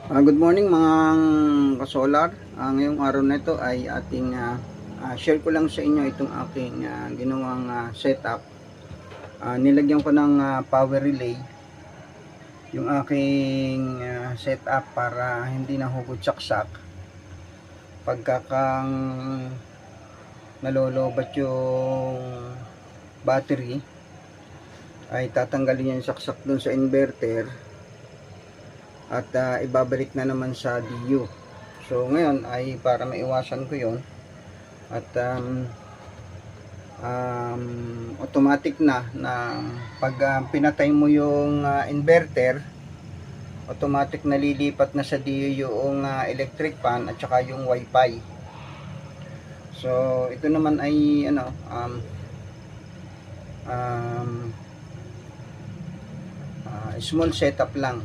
Good morning mga kasolar. Ngayong araw na ito ay ating share ko lang sa inyo itong aking ginawang setup. Nilagyan ko ng power relay yung aking setup para hindi nahugod saksak pagkakang nalolobat yung battery ay tatanggalin yung saksak dun sa inverter at ibabalik na naman sa DU. So ngayon ay para maiwasan ko yon at automatic na pag pinatay mo yung inverter, automatic nalilipat na sa DU yung electric fan at saka yung wifi. So ito naman ay small setup lang